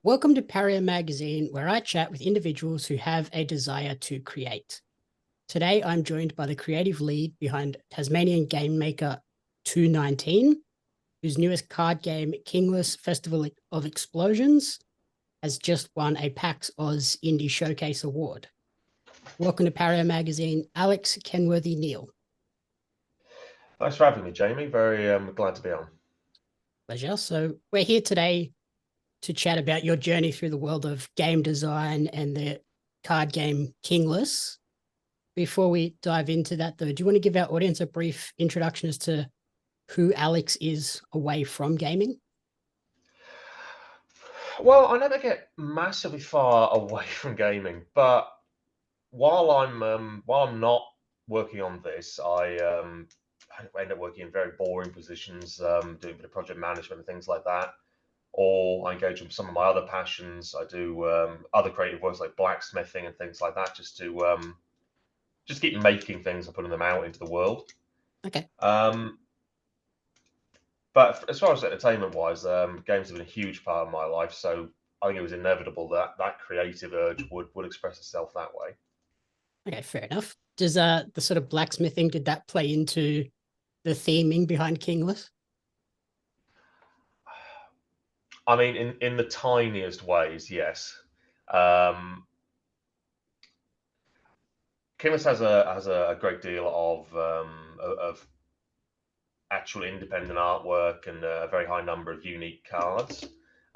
Welcome to Pario Magazine, where I chat with individuals who have a desire to create. Today, I'm joined by the creative lead behind Tasmanian game maker 219, whose newest card game, Kingless Festival of Explosions, has just won a PAX Oz Indie Showcase Award. Welcome to Pario Magazine, Alex Kenworthy-Neale. Thanks for having me, Jamie. Very glad to be on. Pleasure. So we're here today to chat about your journey through the world of game design and the card game Kingless. Before we dive into that, though, do you want to give our audience a brief introduction as to who Alex is away from gaming? Well, I never get massively far away from gaming, but while I'm not working on this, I end up working in very boring positions, doing a bit of project management and things like that. Or I engage in some of my other passions. I do other creative works like blacksmithing and things like that, just keep making things and putting them out into the world. Okay. Um, But as far as entertainment wise, games have been a huge part of my life. So I think it was inevitable that that creative urge would express itself that way. Okay, fair enough. Does the sort of blacksmithing, did that play into the theming behind Kingless? I mean, in the tiniest ways, yes. Um, Kingless has a great deal of actual independent artwork and a very high number of unique cards.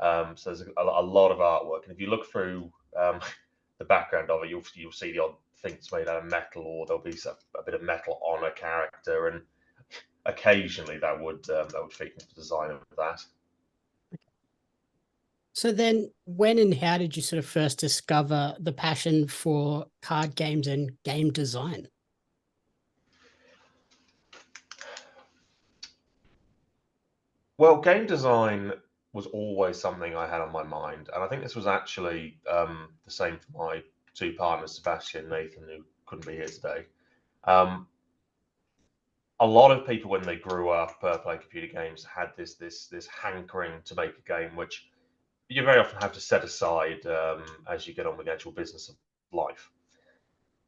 So there's a lot of artwork, and if you look through the background of it, you'll see the odd thing that's made out of metal, or there'll be a bit of metal on a character, and occasionally that would feed into the design of that. So then when and how did you sort of first discover the passion for card games and game design? Well, game design was always something I had on my mind, and I think this was actually the same for my two partners, Sebastian and Nathan, who couldn't be here today. Um, a lot of people, when they grew up playing computer games, had this hankering to make a game, which you very often have to set aside as you get on with the actual business of life.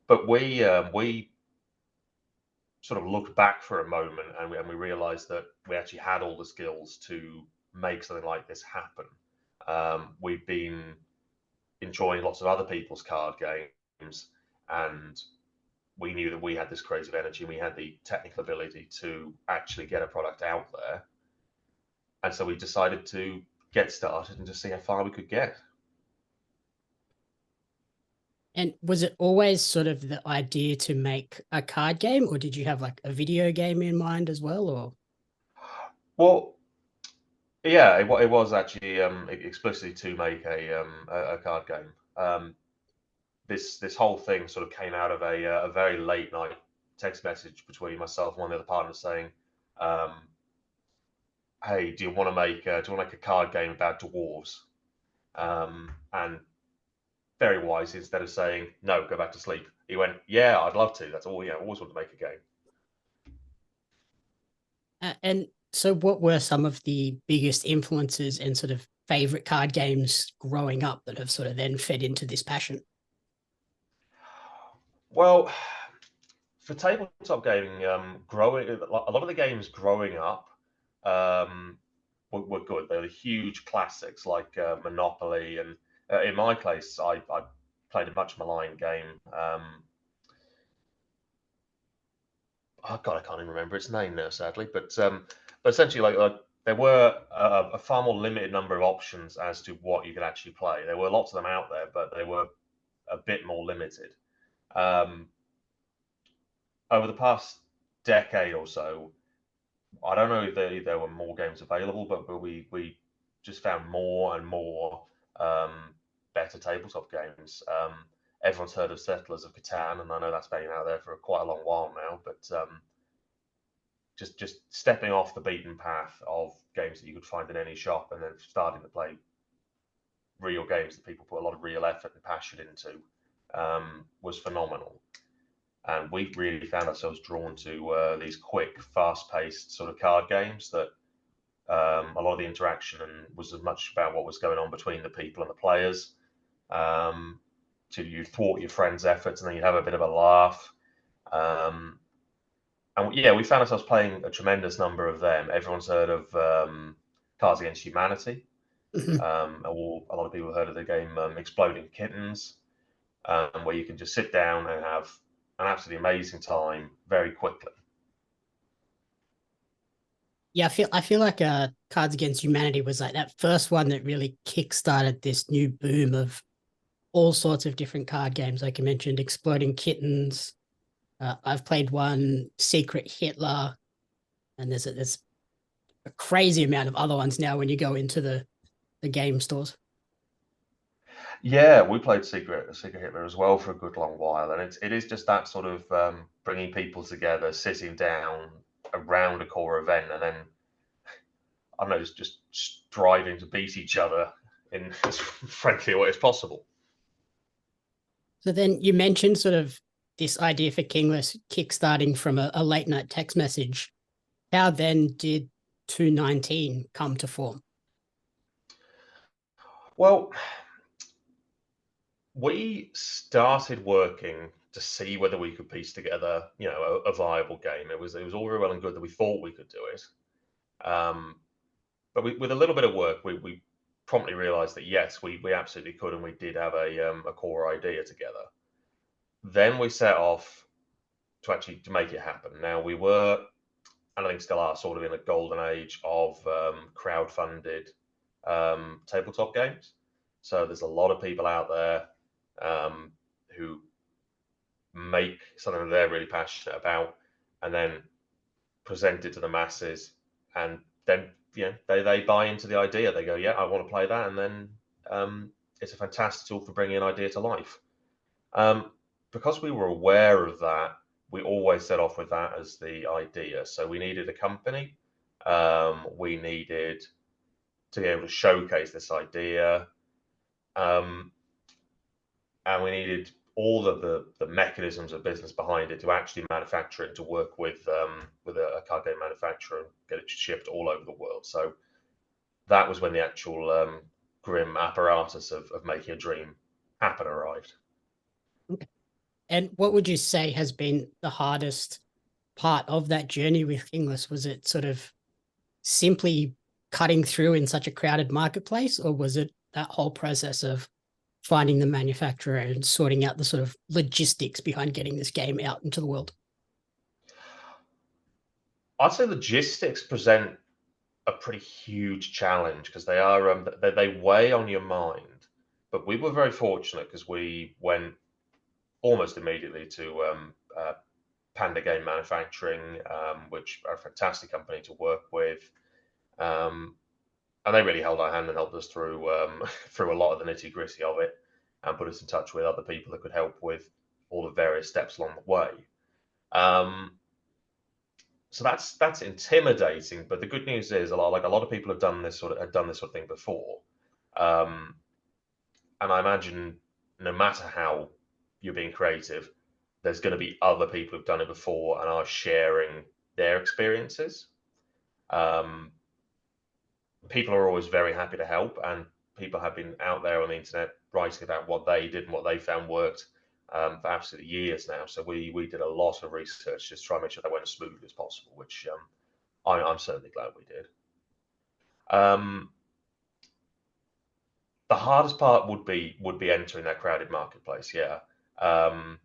But we sort of looked back for a moment, and we realized that we actually had all the skills to make something like this happen. We've been enjoying lots of other people's card games, and we knew that we had this creative energy and we had the technical ability to actually get a product out there. And so we decided to get started and just see how far we could get. And was it always sort of the idea to make a card game, or did you have like a video game in mind as well? Or Well, yeah, it was actually explicitly to make a card game. This whole thing sort of came out of a very late night text message between myself and one of the other partners saying, um, "Hey, do you want to make a card game about dwarves?" And very wise, instead of saying no, go back to sleep, he went, "Yeah, I'd love to. That's all. Yeah, I always wanted to make a game." and so what were some of the biggest influences and sort of favorite card games growing up that have sort of then fed into this passion? Well, for tabletop gaming, growing a lot of the games growing up um, were good. They were huge classics like Monopoly, and in my case, I played a much maligned game. Oh God, I can't even remember its name now, sadly. But essentially, like there were a far more limited number of options as to what you could actually play. There were lots of them out there, but they were a bit more limited. Um, Over the past decade or so, I don't know if there were more games available, but we just found more and more better tabletop games. Everyone's heard of Settlers of Catan, and I know that's been out there for quite a long while now. But just stepping off the beaten path of games that you could find in any shop, and then starting to play real games that people put a lot of real effort and passion into was phenomenal. And we really found ourselves drawn to these quick, fast-paced sort of card games that A lot of the interaction and was as much about what was going on between the people and the players. So you thwart your friends' efforts, and then you have a bit of a laugh. And yeah, we found ourselves playing a tremendous number of them. Everyone's heard of Cards Against Humanity. Mhm. A lot of people have heard of the game Exploding Kittens, where you can just sit down and have an absolutely amazing time very quickly. Yeah, I feel like Cards Against Humanity was like that first one that really kickstarted this new boom of all sorts of different card games. Like you mentioned, Exploding Kittens. I've played one, Secret Hitler, and there's a crazy amount of other ones now when you go into the game stores. Yeah, we played Secret Hitler as well for a good long while, and it is just that sort of bringing people together, sitting down around a core event, and then I don't know, just striving to beat each other in as friendly a way as possible. So then you mentioned sort of this idea for Kingless kickstarting from a late night text message. How then did 219 come to form? Well, we started working to see whether we could piece together, a viable game. It was all very well and good that we thought we could do it, um, but with a little bit of work, we promptly realised that yes, we absolutely could, and we did have a core idea together. Then we set off to make it happen. Now we were, and I think still are, sort of in a golden age of crowd-funded tabletop games. So there's a lot of people out there who make something that they're really passionate about, and then present it to the masses, and then they buy into the idea. They go, yeah, I want to play that, and then it's a fantastic tool for bringing an idea to life. Um, because we were aware of that, we always set off with that as the idea. So we needed a company. We needed to be able to showcase this idea. Um, and we needed all of the mechanisms of business behind it to actually manufacture it, to work with a card game manufacturer and get it shipped all over the world. So that was when the actual grim apparatus of making a dream happen arrived. Okay. And what would you say has been the hardest part of that journey with Kingless? Was it sort of simply cutting through in such a crowded marketplace, or was it that whole process of finding the manufacturer and sorting out the sort of logistics behind getting this game out into the world? I'd say logistics present a pretty huge challenge because they are they weigh on your mind. But we were very fortunate because we went almost immediately to Panda Game Manufacturing, which are a fantastic company to work with. Um, and they really held our hand and helped us through through a lot of the nitty gritty of it, and put us in touch with other people that could help with all the various steps along the way. Um, so that's intimidating, but the good news is a lot of people have done this sort of thing before, um, and I imagine no matter how you're being creative, there's going to be other people who've done it before and are sharing their experiences. Um, People are always very happy to help, and people have been out there on the internet writing about what they did and what they found worked for absolutely years now. So we did a lot of research just to try and make sure that went as smoothly as possible, which I'm certainly glad we did. Um, the hardest part would be entering that crowded marketplace. Yeah, um,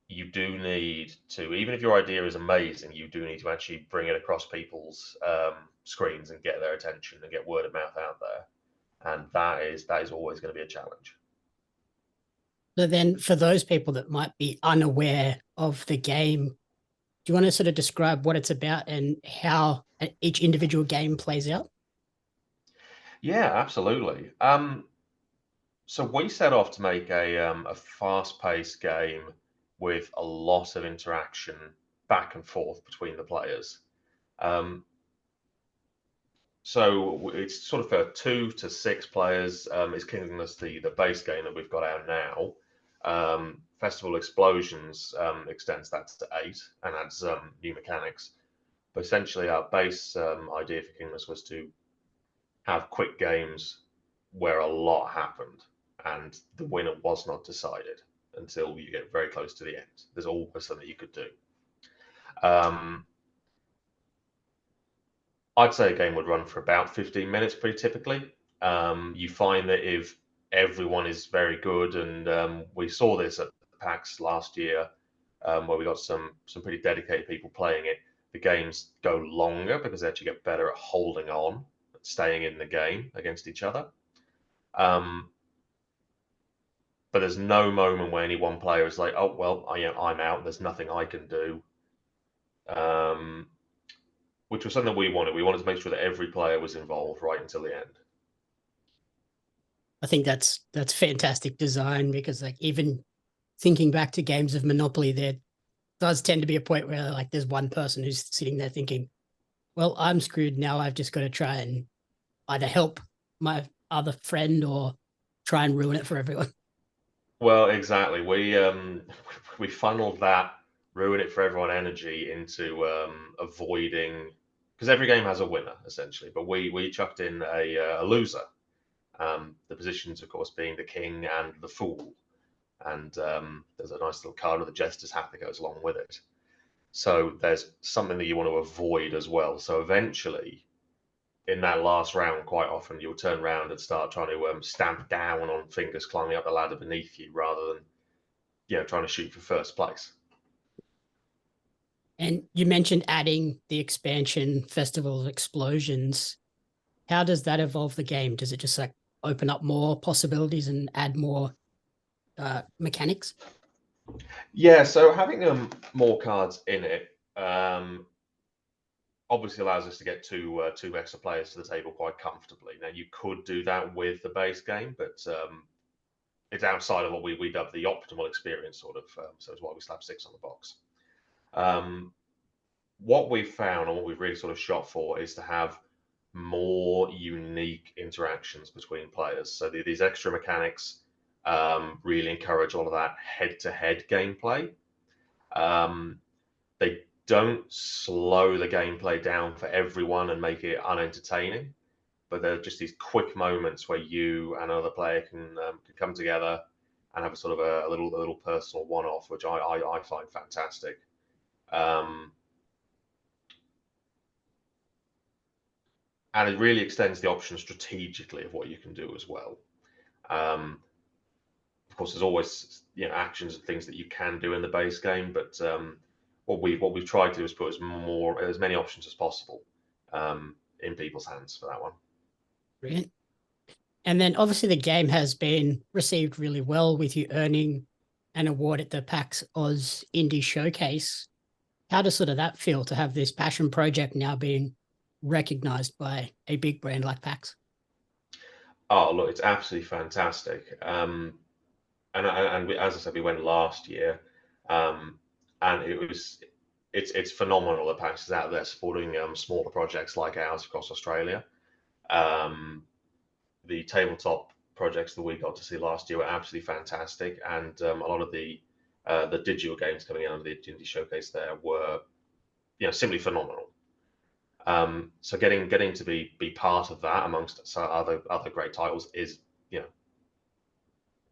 you do need to, even if your idea is amazing, you do need to actually bring it across people's screens and get their attention and get word of mouth out there, and that is always going to be a challenge. So then for those people that might be unaware of the game, do you want to sort of describe what it's about and how each individual game plays out? Yeah, absolutely. So we set off to make a fast-paced game with a lot of interaction back and forth between the players. Um, so it's sort of for 2 to 6 players. Is Kingless the base game that we've got out now? Festival Explosions extends that to 8 and adds new mechanics. But essentially, our base idea for Kingless was to have quick games where a lot happened and the winner was not decided until you get very close to the end. There's always something you could do. I'd say a game would run for about 15 minutes pretty typically. You find that if everyone is very good, and we saw this at PAX last year, where we got some pretty dedicated people playing it, the games go longer because they actually get better at holding on, staying in the game against each other. But there's no moment where any one player is like, oh, well, I'm out. There's nothing I can do. Which was something we wanted. We wanted to make sure that every player was involved right until the end. I think that's fantastic design, because like even thinking back to games of Monopoly, there does tend to be a point where like there's one person who's sitting there thinking, well, I'm screwed now. I've just got to try and either help my other friend or try and ruin it for everyone. Well, exactly. We funneled that ruin it for everyone energy into avoiding, because every game has a winner essentially, but we chucked in a loser. The positions, of course, being the king and the fool, and there's a nice little card with a jester's hat that goes along with it. So there's something that you want to avoid as well. So eventually, in that last round, quite often you'll turn around and start trying to stamp down on fingers climbing up the ladder beneath you, rather than trying to shoot for first place. And you mentioned adding the expansion Festival of Explosions. How does that evolve the game? Does it just like open up more possibilities and add more mechanics? Yeah, so having more cards in it obviously allows us to get two extra players to the table quite comfortably. Now you could do that with the base game, but it's outside of what we dub the optimal experience, sort of. So it's why we slap 6 on the box. What we've found and what we've really sort of shot for is to have more unique interactions between players. So these extra mechanics really encourage all of that head-to-head gameplay. They don't slow the gameplay down for everyone and make it unentertaining, but they're just these quick moments where you and another player can come together and have a sort of a little personal one-off, which I find fantastic. And it really extends the option strategically of what you can do as well. Of course, there's always actions and things that you can do in the base game, but what we've tried to do is put as many options as possible in people's hands for that one. Brilliant. And then obviously the game has been received really well, with you earning an award at the PAX Oz Indie Showcase. How does sort of that feel to have this passion project now being recognized by a big brand like PAX? Oh, look, it's absolutely fantastic. And as I said, we went last year, and it's phenomenal that PAX is out there supporting smaller projects like ours across Australia. The tabletop projects that we got to see last year were absolutely fantastic, and a lot of the digital games coming out of the Indie Showcase there were simply phenomenal. So getting to be part of that amongst other great titles is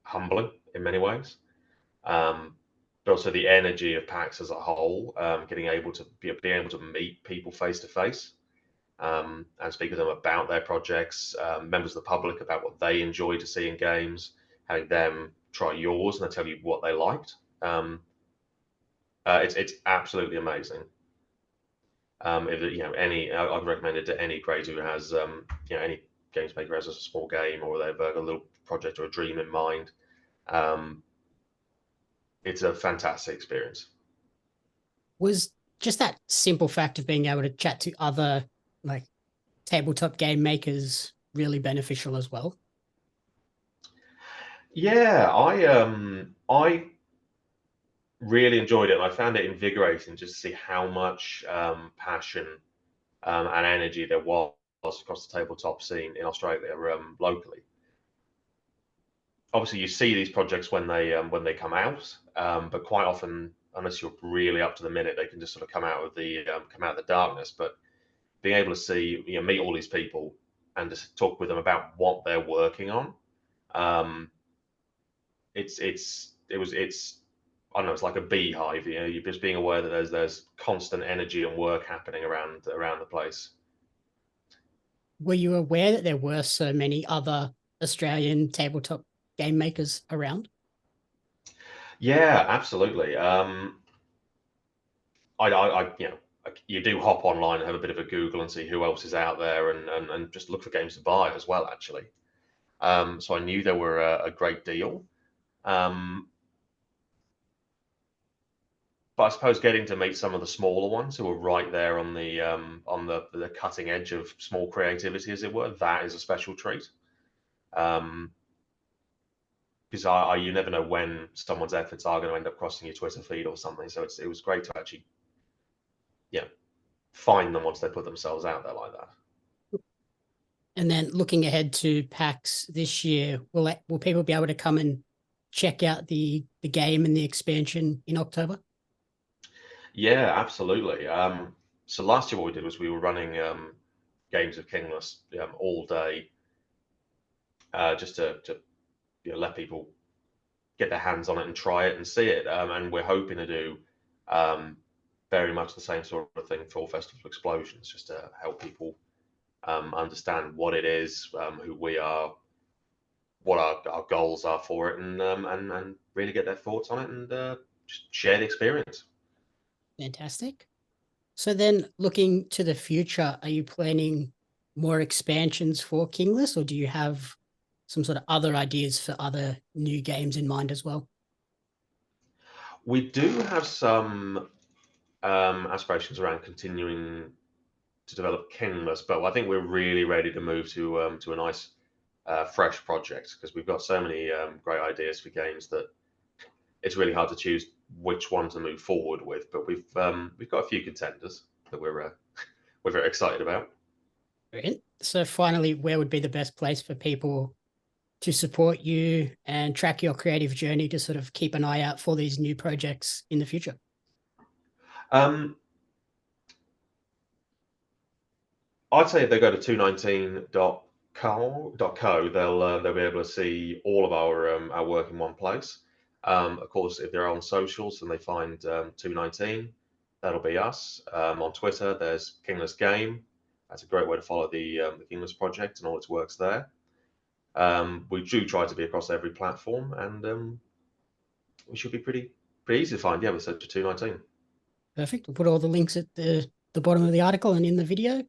humbling in many ways. But also the energy of PAX as a whole, being able to meet people face to face and speak with them about their projects, members of the public about what they enjoy to see in games, having them try yours and they tell you what they liked. It's absolutely amazing. If I'd recommend it to any creator who has any games maker has a small game or they've got a little project or a dream in mind. It's a fantastic experience. Was just that simple fact of being able to chat to other like tabletop game makers really beneficial as well? Yeah, I really enjoyed it, and I found it invigorating just to see how much passion and energy there was across the tabletop scene in Australia locally. Obviously, you see these projects when they come out, but quite often unless you're really up to the minute, they can just sort of come out of the darkness. But being able to see, meet all these people and just talk with them about what they're working on, it's I don't know, it's like a beehive. You're just being aware that there's constant energy and work happening around the place. Were you aware that there were so many other Australian tabletop game makers around? Yeah, absolutely. You do hop online and have a bit of a Google and see who else is out there, and just look for games to buy as well, actually. So I knew there were a great deal. But I suppose getting to meet some of the smaller ones who are right there on the cutting edge of small creativity, as it were, that is a special treat. Because you never know when someone's efforts are going to end up crossing your Twitter feed or something. So it was great to actually, find them once they put themselves out there like that. And then looking ahead to PAX this year, will people be able to come and check out the game and the expansion in October? Yeah, absolutely. So last year what we did was we were running games of Kingless all day, just to let people get their hands on it and try it and see it. And we're hoping to do very much the same sort of thing for Festival Explosions, just to help people understand what it is, who we are, what our goals are for it, and really get their thoughts on it and just share the experience. Fantastic. So then looking to the future, are you planning more expansions for Kingless, or do you have some sort of other ideas for other new games in mind as well? We do have some aspirations around continuing to develop Kingless, but I think we're really ready to move to a nice fresh project, because we've got so many great ideas for games that it's really hard to choose which one to move forward with. But we've got a few contenders that we're very excited about. Brilliant. So finally, where would be the best place for people to support you and track your creative journey to sort of keep an eye out for these new projects in the future? I'd say if they go to 219.co, they'll be able to see all of our work in one place. Of course, if they're on socials and they find 219, that'll be us. On Twitter, there's Kingless Game. That's a great way to follow the Kingless project and all its works there. We do try to be across every platform, and we should be pretty easy to find. Yeah, we said to 219. Perfect. We'll put all the links at the bottom of the article and in the video.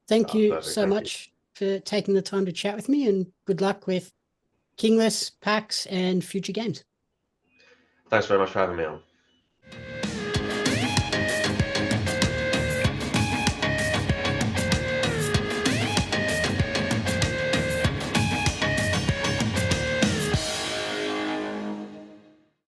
Thank you Perfect. so much for taking the time to chat with me, and good luck with Kingless, PAX, and future games. Thanks very much for having me on.